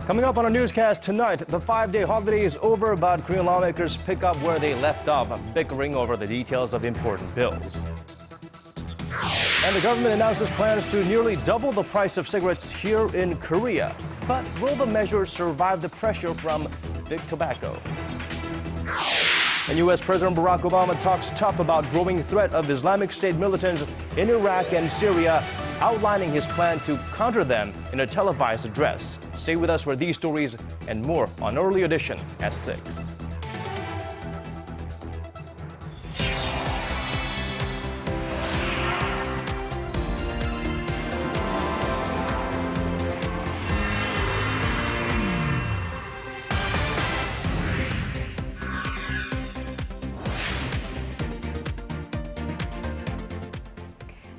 Coming up on our newscast tonight, the 5-day holiday is over, but Korean lawmakers pick up where they left off, bickering over the details of important bills. And the government announces plans to nearly double the price of cigarettes here in Korea. But will the measure survive the pressure from big tobacco? And U.S. President Barack Obama talks tough about growing threat of Islamic State militants in Iraq and Syria, outlining his plan to counter them in a televised address. Stay with us for these stories and more on Early Edition at 6.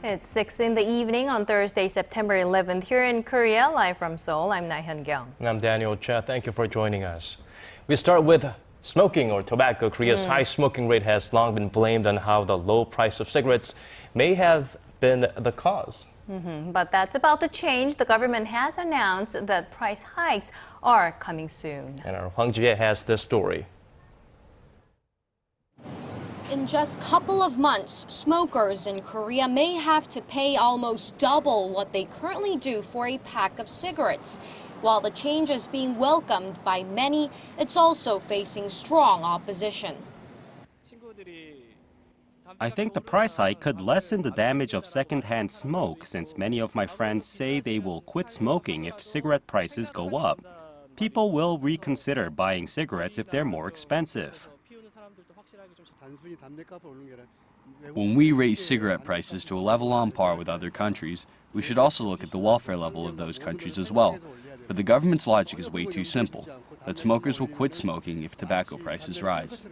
It's 6 in the evening on Thursday, September 11th here in Korea, live from Seoul. I'm Laah Hyun-kyung. And I'm Daniel Choy. Thank you for joining us. We start with smoking or tobacco. Korea's high smoking rate has long been blamed on how the low price of cigarettes may have been the cause. But that's about to change. The government has announced that price hikes are coming soon. And our Hwang Ji-hye has this story. In just a couple of months, smokers in Korea may have to pay almost double what they currently do for a pack of cigarettes. While the change is being welcomed by many, it's also facing strong opposition. I think the price hike could lessen the damage of secondhand smoke, since many of my friends say they will quit smoking if cigarette prices go up. People will reconsider buying cigarettes if they're more expensive. When we raise cigarette prices to a level on par with other countries, we should also look at the welfare level of those countries as well. But the government's logic is way too simple, that smokers will quit smoking if tobacco prices rise.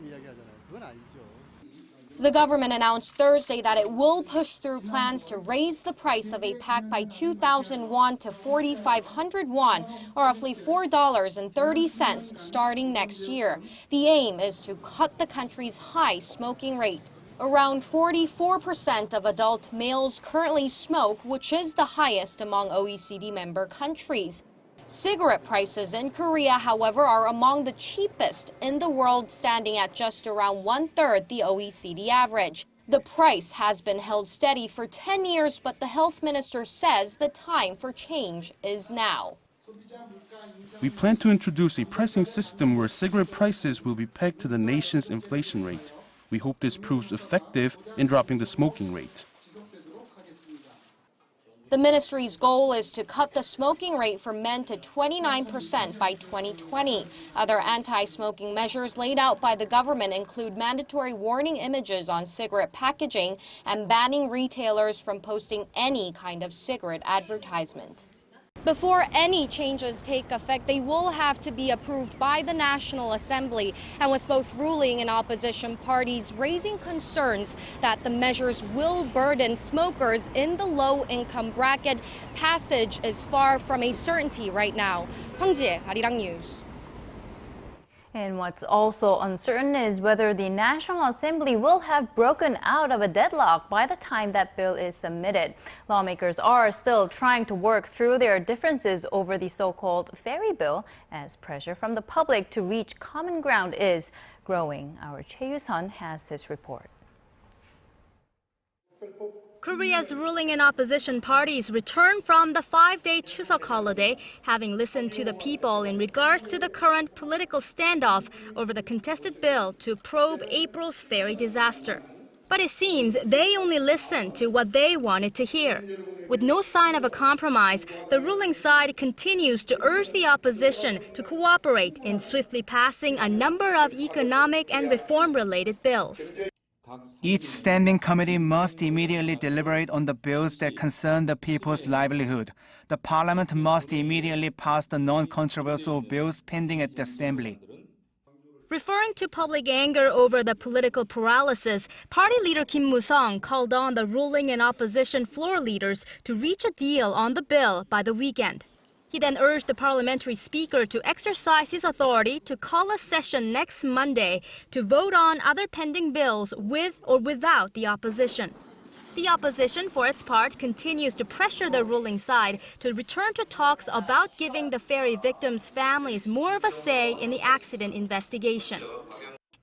The government announced Thursday that it will push through plans to raise the price of a pack by 2,000 won to 4,500 won, or roughly $4.30 starting next year. The aim is to cut the country's high smoking rate. Around 44% of adult males currently smoke, which is the highest among OECD member countries. Cigarette prices in Korea, however, are among the cheapest in the world, standing at just around 1/3 the OECD average. The price has been held steady for 10 years, but the health minister says the time for change is now. We plan to introduce a pricing system where cigarette prices will be pegged to the nation's inflation rate. We hope this proves effective in dropping the smoking rate. The ministry's goal is to cut the smoking rate for men to 29% by 2020. Other anti-smoking measures laid out by the government include mandatory warning images on cigarette packaging and banning retailers from posting any kind of cigarette advertisement. Before any changes take effect, they will have to be approved by the National Assembly, and with both ruling and opposition parties raising concerns that the measures will burden smokers in the low-income bracket, passage is far from a certainty right now. Hwang Ji-hye, Arirang News. And what's also uncertain is whether the National Assembly will have broken out of a deadlock by the time that bill is submitted. Lawmakers are still trying to work through their differences over the so-called ferry bill, as pressure from the public to reach common ground is growing. Our Choi Yu-sun has this report. Korea's ruling and opposition parties return from the 5-day Chuseok holiday, having listened to the people in regards to the current political standoff over the contested bill to probe April's ferry disaster. But it seems they only listened to what they wanted to hear. With no sign of a compromise, the ruling side continues to urge the opposition to cooperate in swiftly passing a number of economic and reform-related bills. Each standing committee must immediately deliberate on the bills that concern the people's livelihood. The parliament must immediately pass the non-controversial bills pending at the assembly. Referring to public anger over the political paralysis, party leader Kim Moo-sung called on the ruling and opposition floor leaders to reach a deal on the bill by the weekend. He then urged the parliamentary speaker to exercise his authority to call a session next Monday to vote on other pending bills with or without the opposition. The opposition, for its part, continues to pressure the ruling side to return to talks about giving the ferry victims' families more of a say in the accident investigation.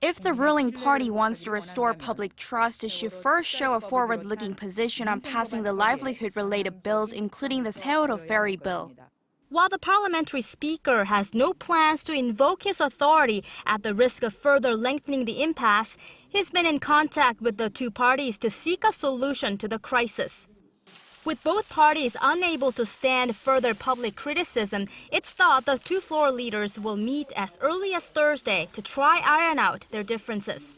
If the ruling party wants to restore public trust, it should first show a forward-looking position on passing the livelihood-related bills, including the Seoul ferry bill. While the parliamentary speaker has no plans to invoke his authority at the risk of further lengthening the impasse, he's been in contact with the two parties to seek a solution to the crisis. With both parties unable to stand further public criticism, it's thought the two floor leaders will meet as early as Thursday to try iron out their differences.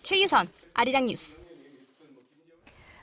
Choi Yu-sun, Arirang News.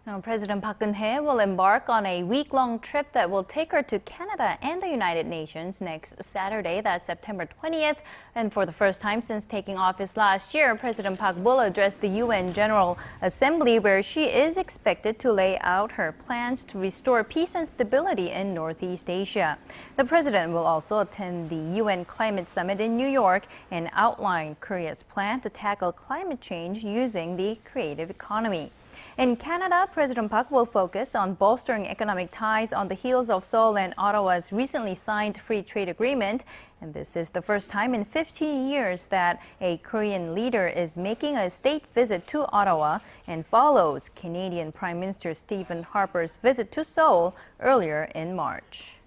Now, President Park Geun-hye will embark on a week-long trip that will take her to Canada and the United Nations next Saturday, that's September 20th. And for the first time since taking office last year, President Park will address the UN General Assembly, where she is expected to lay out her plans to restore peace and stability in Northeast Asia. The president will also attend the UN Climate Summit in New York and outline Korea's plan to tackle climate change using the creative economy. In Canada, President Park will focus on bolstering economic ties on the heels of Seoul and Ottawa's recently signed free trade agreement. And this is the first time in 15 years that a Korean leader is making a state visit to Ottawa and follows Canadian Prime Minister Stephen Harper's visit to Seoul earlier in March.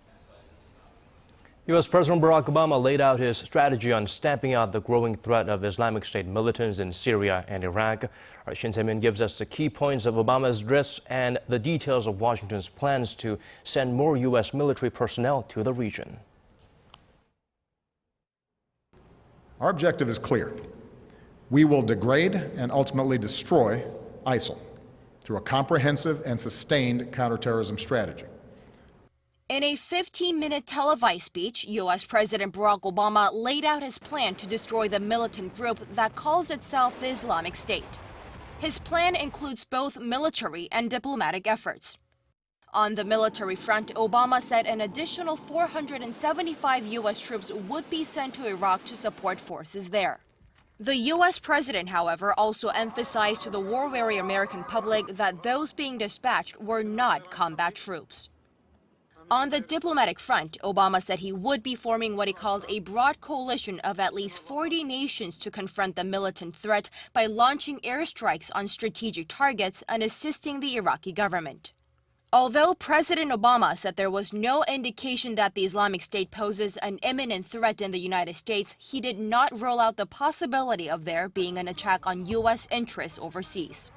U.S. President Barack Obama laid out his strategy on stamping out the growing threat of Islamic State militants in Syria and Iraq. Our Shin Se-min gives us the key points of Obama's address and the details of Washington's plans to send more U.S. military personnel to the region. Our objective is clear. We will degrade and ultimately destroy ISIL through a comprehensive and sustained counterterrorism strategy. In a 15-minute televised speech, U.S. President Barack Obama laid out his plan to destroy the militant group that calls itself the Islamic State. His plan includes both military and diplomatic efforts. On the military front, Obama said an additional 475 U.S. troops would be sent to Iraq to support forces there. The U.S. president, however, also emphasized to the war-weary American public that those being dispatched were not combat troops. On the diplomatic front, Obama said he would be forming what he called a broad coalition of at least 40 nations to confront the militant threat by launching airstrikes on strategic targets and assisting the Iraqi government. Although President Obama said there was no indication that the Islamic State poses an imminent threat in the United States, he did not rule out the possibility of there being an attack on U.S. interests overseas.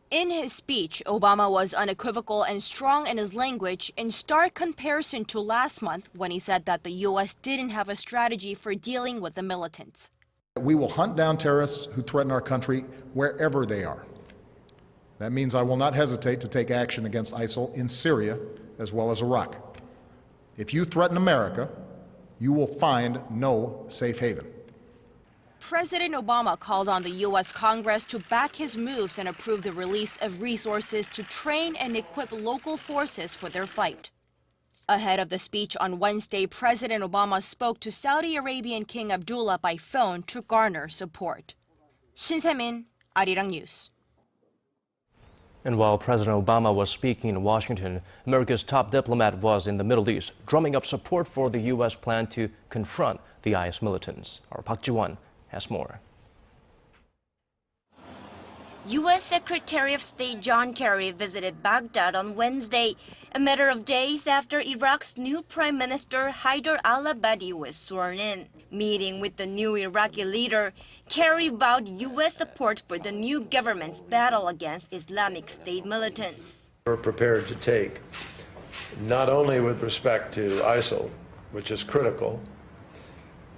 In his speech, Obama was unequivocal and strong in his language, in stark comparison to last month when he said that the U.S. didn't have a strategy for dealing with the militants. We will hunt down terrorists who threaten our country wherever they are. That means I will not hesitate to take action against ISIL in Syria as well as Iraq. If you threaten America, you will find no safe haven. President Obama called on the U.S. Congress to back his moves and approve the release of resources to train and equip local forces for their fight. Ahead of the speech on Wednesday, President Obama spoke to Saudi Arabian King Abdullah by phone to garner support. Shin Se-min, Arirang News. And while President Obama was speaking in Washington, America's top diplomat was in the Middle East, drumming up support for the U.S. plan to confront the IS militants. Our Park Ji-won has more. U.S. Secretary of State John Kerry visited Baghdad on Wednesday, a matter of days after Iraq's new Prime Minister Haider al-Abadi was sworn in. Meeting with the new Iraqi leader, Kerry vowed U.S. support for the new government's battle against Islamic State militants. We're prepared to take, not only with respect to ISIL, which is critical,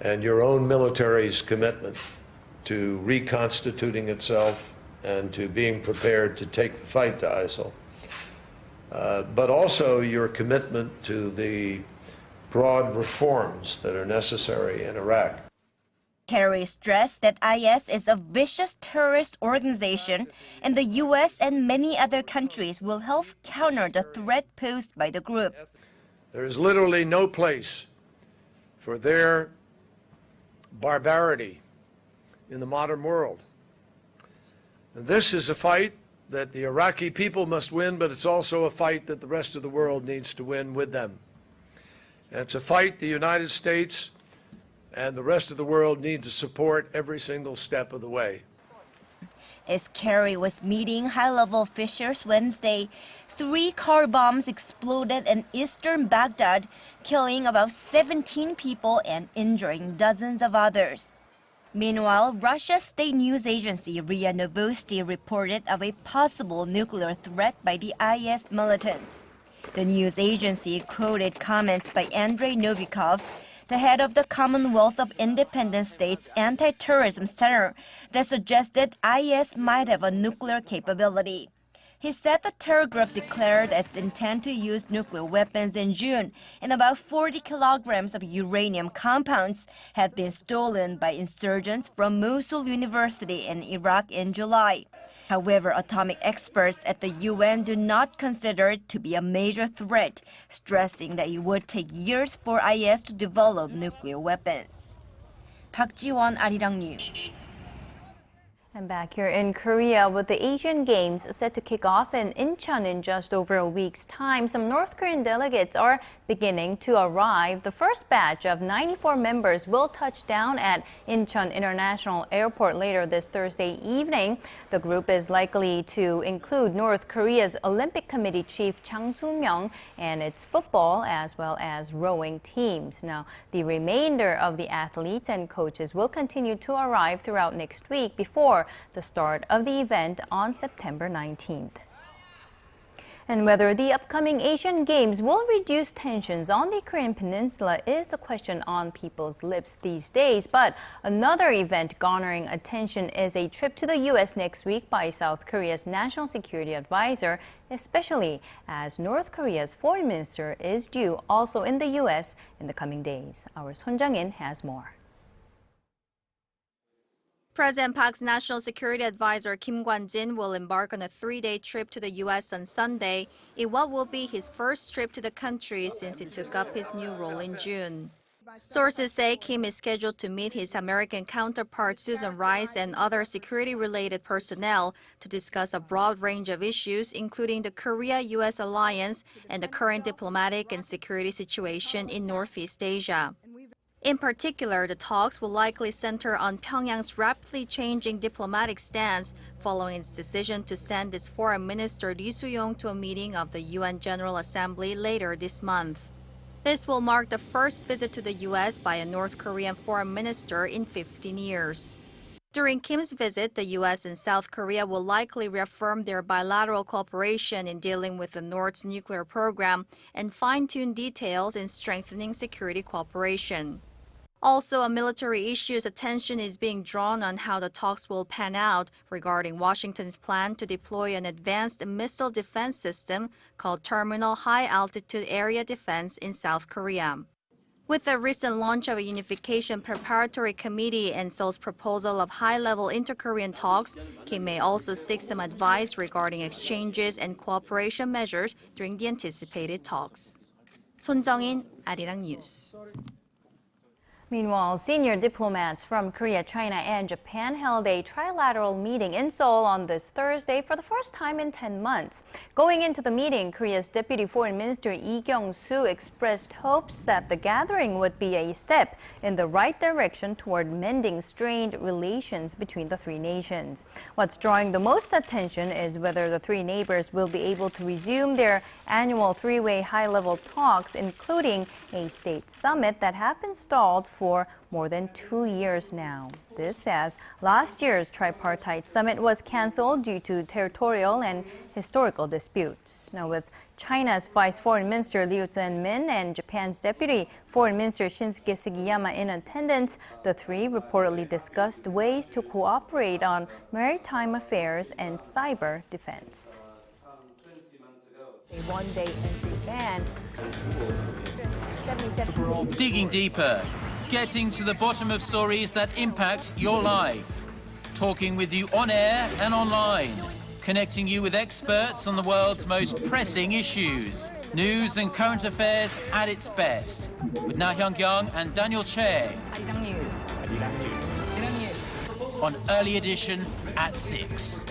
and your own military's commitment to reconstituting itself and to being prepared to take the fight to ISIL, but also your commitment to the broad reforms that are necessary in Iraq. Kerry stressed that IS is a vicious terrorist organization, and the U.S. and many other countries will help counter the threat posed by the group. There is literally no place for their barbarity in the modern world. And this is a fight that the Iraqi people must win, but it's also a fight that the rest of the world needs to win with them. And it's a fight the United States and the rest of the world need to support every single step of the way. As Kerry was meeting high-level officials Wednesday, 3 car bombs exploded in eastern Baghdad, killing about 17 people and injuring dozens of others. Meanwhile, Russia's state news agency RIA Novosti reported of a possible nuclear threat by the IS militants. The news agency quoted comments by Andrei Novikov, the head of the Commonwealth of Independent States Anti-Terrorism Center, that suggested IS might have a nuclear capability. He said the terror group declared its intent to use nuclear weapons in June, and about 40 kilograms of uranium compounds had been stolen by insurgents from Mosul University in Iraq in July. However, atomic experts at the UN do not consider it to be a major threat, stressing that it would take years for IS to develop nuclear weapons. Park Ji-won, Arirang News. And back here in Korea, with the Asian Games set to kick off in Incheon in just over a week's time, some North Korean delegates are beginning to arrive. The first batch of 94 members will touch down at Incheon International Airport later this Thursday evening. The group is likely to include North Korea's Olympic Committee chief Chang Soo-myung and its football as well as rowing teams. Now, the remainder of the athletes and coaches will continue to arrive throughout next week before the start of the event on September 19th. And whether the upcoming Asian Games will reduce tensions on the Korean peninsula is the question on people's lips these days. But another event garnering attention is a trip to the U.S. next week by South Korea's national security advisor, especially as North Korea's foreign minister is due also in the U.S. in the coming days. Our Son Jang-in has more. President Park's National Security Advisor Kim Kwan-jin will embark on a 3-day trip to the U.S. on Sunday in what will be his first trip to the country since he took up his new role in June. Sources say Kim is scheduled to meet his American counterpart Susan Rice and other security-related personnel to discuss a broad range of issues, including the Korea-U.S. alliance and the current diplomatic and security situation in Northeast Asia. In particular, the talks will likely center on Pyongyang's rapidly changing diplomatic stance following its decision to send its foreign minister Lee Soo-yong to a meeting of the UN General Assembly later this month. This will mark the first visit to the U.S. by a North Korean foreign minister in 15 years. During Kim's visit, the U.S. and South Korea will likely reaffirm their bilateral cooperation in dealing with the North's nuclear program and fine-tune details in strengthening security cooperation. Also, on military issues, attention is being drawn on how the talks will pan out regarding Washington's plan to deploy an advanced missile defense system called Terminal High Altitude Area Defense in South Korea. With the recent launch of a Unification Preparatory Committee and Seoul's proposal of high-level inter-Korean talks, Kim may also seek some advice regarding exchanges and cooperation measures during the anticipated talks. Son Jang-in, Arirang News. Meanwhile, senior diplomats from Korea, China, and Japan held a trilateral meeting in Seoul on this Thursday for the first time in 10 months. Going into the meeting, Korea's Deputy Foreign Minister Lee Kyung-soo expressed hopes that the gathering would be a step in the right direction toward mending strained relations between the three nations. What's drawing the most attention is whether the three neighbors will be able to resume their annual three-way high-level talks, including a state summit that have been stalled for more than 2 years now. This as last year's tripartite summit was canceled due to territorial and historical disputes. Now, with China's Vice Foreign Minister Liu Zhenmin and Japan's Deputy Foreign Minister Shinsuke Sugiyama in attendance, the three reportedly discussed ways to cooperate on maritime affairs and cyber defense. A one-day entry ban. Digging deeper, getting to the bottom of stories that impact your life. Talking with you on air and online. Connecting you with experts on the world's most pressing issues. News and current affairs at its best. With Laah Hyun-kyung and Daniel Choy. Arirang News. On Early Edition at 6.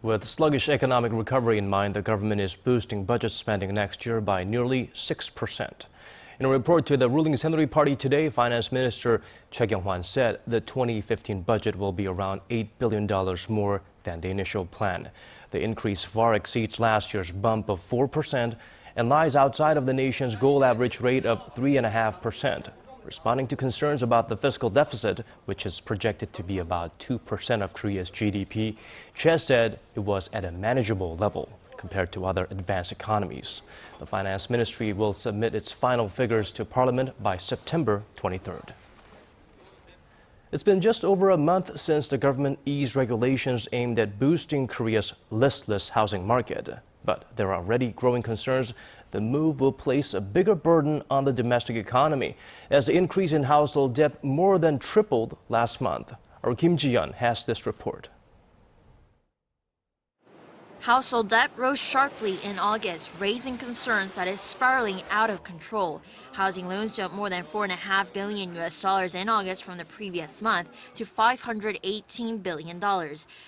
With sluggish economic recovery in mind, the government is boosting budget spending next year by nearly 6%. In a report to the ruling Saenuri Party today, Finance Minister Choi Kyung-hwan said the 2015 budget will be around $8 billion more than the initial plan. The increase far exceeds last year's bump of 4% and lies outside of the nation's goal average rate of 3.5%. Responding to concerns about the fiscal deficit, which is projected to be about 2% of Korea's GDP, Choi said it was at a manageable level compared to other advanced economies. The Finance Ministry will submit its final figures to Parliament by September 23rd. It's been just over a month since the government eased regulations aimed at boosting Korea's listless housing market. But there are already growing concerns the move will place a bigger burden on the domestic economy, as the increase in household debt more than tripled last month. Our Kim Ji-yeon has this report. Household debt rose sharply in August, raising concerns that it's spiraling out of control. Housing loans jumped more than $4.5 billion in August from the previous month to $518 billion.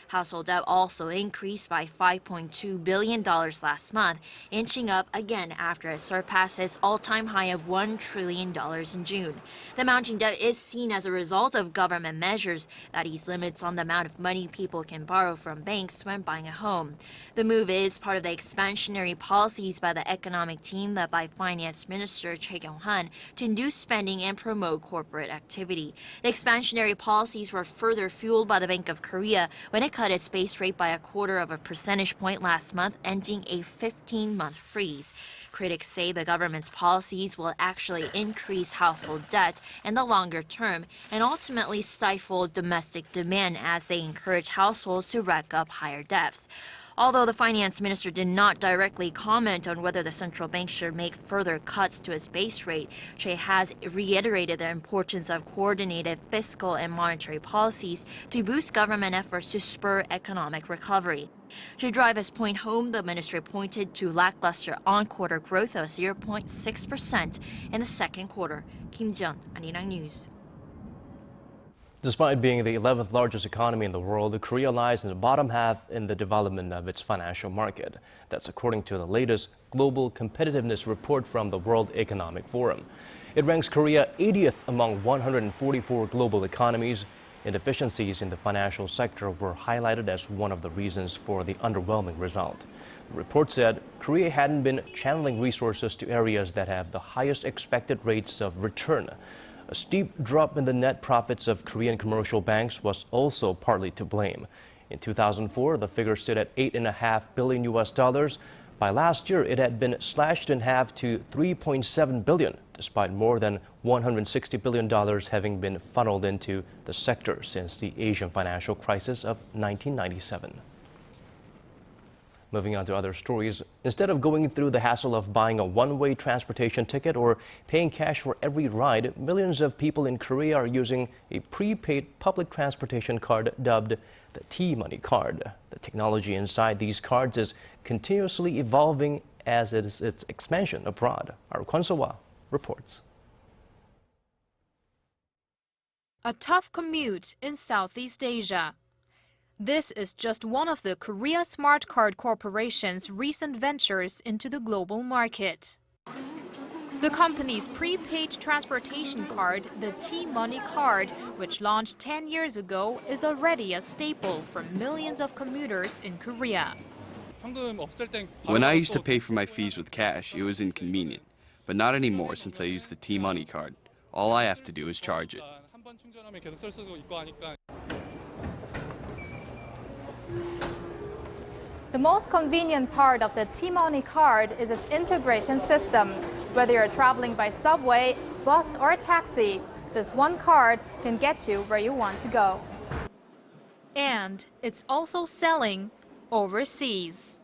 Household debt also increased by $5.2 billion last month, inching up again after it surpassed its all-time high of $1 trillion in June. The mounting debt is seen as a result of government measures that ease limits on the amount of money people can borrow from banks when buying a home. The move is part of the expansionary policies by the economic team led by Finance Minister Choi Kyung-han to induce spending and promote corporate activity. The expansionary policies were further fueled by the Bank of Korea when it cut its base rate by 0.25 percentage point last month, ending a 15-month freeze. Critics say the government's policies will actually increase household debt in the longer term and ultimately stifle domestic demand as they encourage households to rack up higher debts. Although the finance minister did not directly comment on whether the central bank should make further cuts to its base rate, Choi has reiterated the importance of coordinated fiscal and monetary policies to boost government efforts to spur economic recovery. To drive his point home, the ministry pointed to lackluster on-quarter growth of 0.6% in the second quarter. Kim Ji-yeon, Arirang News. Despite being the 11th largest economy in the world, Korea lies in the bottom half in the development of its financial market. That's according to the latest Global Competitiveness report from the World Economic Forum. It ranks Korea 80th among 144 global economies. Inefficiencies in the financial sector were highlighted as one of the reasons for the underwhelming result. The report said Korea hadn't been channeling resources to areas that have the highest expected rates of return. A steep drop in the net profits of Korean commercial banks was also partly to blame. In 2004, the figure stood at $8.5 billion. By last year, it had been slashed in half to $3.7 billion, despite more than $160 billion having been funneled into the sector since the Asian financial crisis of 1997. Moving on to other stories, instead of going through the hassle of buying a one-way transportation ticket or paying cash for every ride, millions of people in Korea are using a prepaid public transportation card dubbed the T-money card. The technology inside these cards is continuously evolving as it is its expansion abroad. Our Kwon So-hwa reports. A tough commute in Southeast Asia. This is just one of the Korea Smart Card Corporation's recent ventures into the global market. The company's prepaid transportation card, the T-money card, which launched 10 years ago, is already a staple for millions of commuters in Korea. When I used to pay for my fees with cash, it was inconvenient, but not anymore since I use the T-money card. All I have to do is charge it. The most convenient part of the T-money card is its integration system. Whether you're traveling by subway, bus, or taxi, this one card can get you where you want to go. And it's also selling overseas.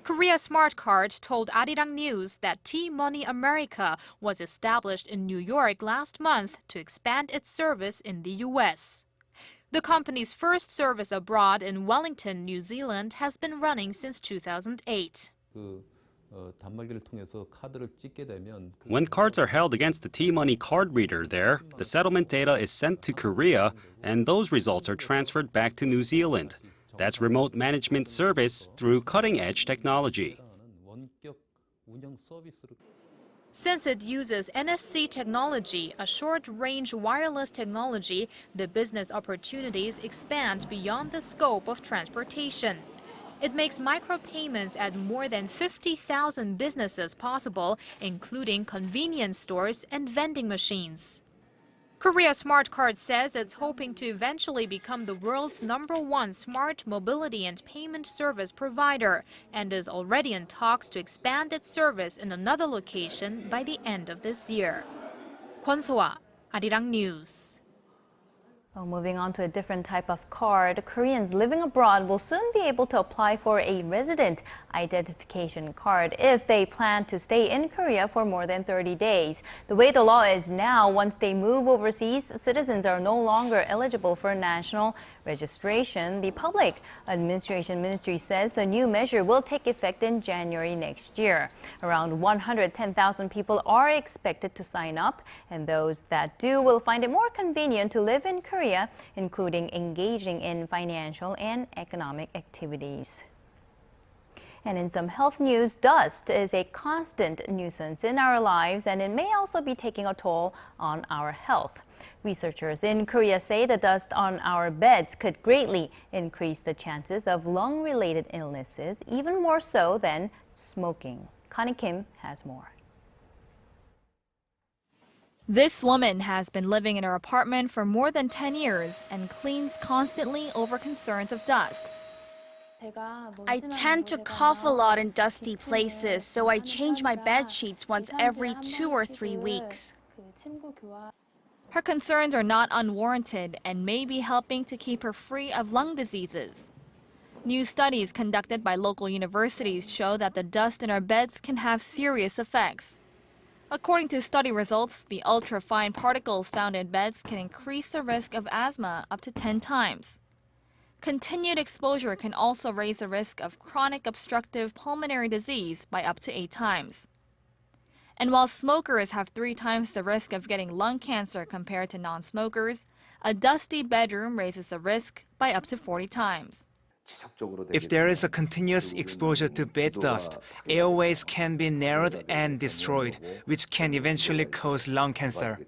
Korea Smart Card told Arirang News that T-Money America was established in New York last month to expand its service in the U.S. The company's first service abroad in Wellington, New Zealand, has been running since 2008. When cards are held against the T-money card reader there, the settlement data is sent to Korea, and those results are transferred back to New Zealand. That's remote management service through cutting-edge technology. Since it uses NFC technology, a short-range wireless technology, the business opportunities expand beyond the scope of transportation. It makes micropayments at more than 50,000 businesses possible, including convenience stores and vending machines. Korea Smart Card says it's hoping to eventually become the world's #1 smart mobility and payment service provider and is already in talks to expand its service in another location by the end of this year. Kwon So-ah, Arirang News. Well, moving on to a different type of card, Koreans living abroad will soon be able to apply for a resident identification card if they plan to stay in Korea for more than 30 days. The way the law is now, once they move overseas, citizens are no longer eligible for national registration. The Public Administration Ministry says the new measure will take effect in January next year. Around 110,000 people are expected to sign up, and those that do will find it more convenient to live in Korea, including engaging in financial and economic activities. And in some health news, dust is a constant nuisance in our lives, and it may also be taking a toll on our health. Researchers in Korea say the dust on our beds could greatly increase the chances of lung-related illnesses, even more so than smoking. Connie Kim has more. This woman has been living in her apartment for more than 10 years and cleans constantly over concerns of dust. I tend to cough a lot in dusty places, so I change my bed sheets once every 2 or 3 weeks. Her concerns are not unwarranted and may be helping to keep her free of lung diseases. New studies conducted by local universities show that the dust in our beds can have serious effects. According to study results, the ultra-fine particles found in beds can increase the risk of asthma up to 10 times. Continued exposure can also raise the risk of chronic obstructive pulmonary disease by up to 8 times. And while smokers have 3 times the risk of getting lung cancer compared to non-smokers, a dusty bedroom raises the risk by up to 40 times. If there is a continuous exposure to bed dust, airways can be narrowed and destroyed, which can eventually cause lung cancer.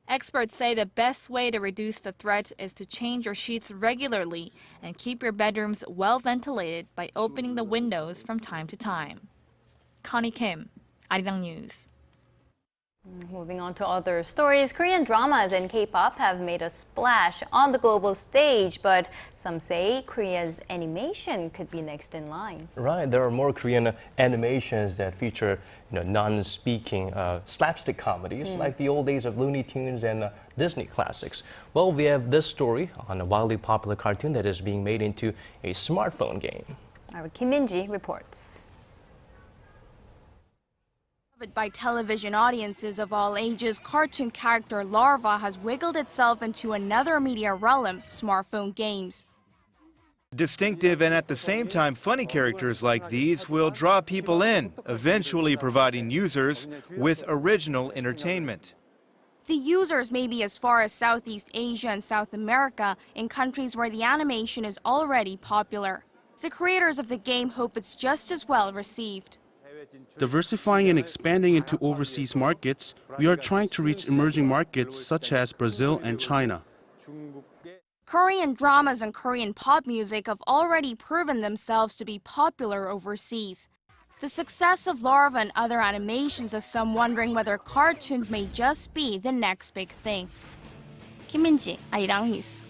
Experts say the best way to reduce the threat is to change your sheets regularly and keep your bedrooms well ventilated by opening the windows from time to time. Connie Kim, Arirang News. Moving on to other stories, Korean dramas and K-pop have made a splash on the global stage, but some say Korea's animation could be next in line. Right, there are more Korean animations that feature, non-speaking slapstick comedies like the old days of Looney Tunes and Disney classics. Well, we have this story on a wildly popular cartoon that is being made into a smartphone game. Our Kim Min-ji reports. By television audiences of all ages, cartoon character Larva has wiggled itself into another media realm, smartphone games. Distinctive and at the same time funny characters like these will draw people in, eventually providing users with original entertainment. The users may be as far as Southeast Asia and South America, in countries where the animation is already popular. The creators of the game hope it's just as well received. Diversifying and expanding into overseas markets, we are trying to reach emerging markets such as Brazil and China. Korean dramas and Korean pop music have already proven themselves to be popular overseas. The success of Larva and other animations has some wondering whether cartoons may just be the next big thing. Kim Min-ji, Arirang News.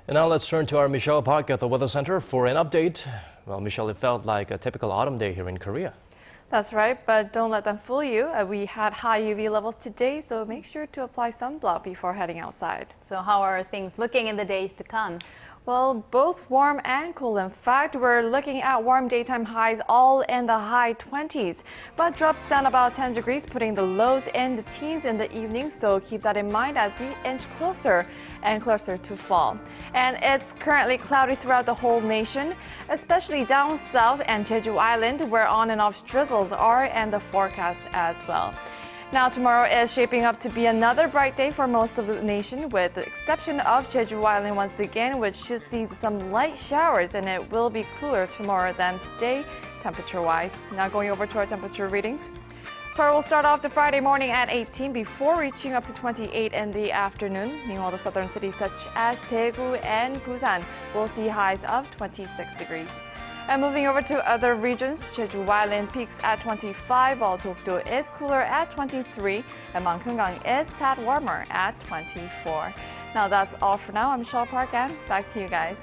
And now let's turn to our Michelle Park at the Weather Center for an update. Well, Michelle, it felt like a typical autumn day here in Korea. That's right, but don't let them fool you. We had high UV levels today, so make sure to apply sunblock before heading outside. So how are things looking in the days to come? Well, both warm and cool. In fact, we're looking at warm daytime highs all in the high 20s, but drops down about 10 degrees, putting the lows in the teens in the evening, so keep that in mind as we inch closer. and closer to fall. And it's currently cloudy throughout the whole nation, especially down south and Jeju Island, where on and off drizzles are, and the forecast as well. Now, tomorrow is shaping up to be another bright day for most of the nation, with the exception of Jeju Island once again, which should see some light showers, and it will be cooler tomorrow than today, temperature-wise. Now going over to our temperature readings. Seoul will start off the Friday morning at 18 before reaching up to 28 in the afternoon. Meanwhile, the southern cities such as Daegu and Busan will see highs of 26 degrees. And moving over to other regions, Jeju Island peaks at 25, while Dokdo is cooler at 23, and Mangkunggang is tad warmer at 24. Now that's all for now. I'm Michelle Park, and back to you guys.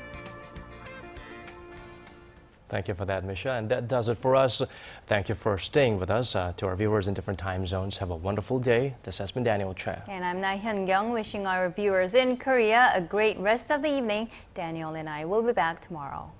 Thank you for that, Misha. And that does it for us. Thank you for staying with us. To our viewers in different time zones, have a wonderful day. This has been Daniel Choy. And I'm Laah Hyun-kyung, wishing our viewers in Korea a great rest of the evening. Daniel and I will be back tomorrow.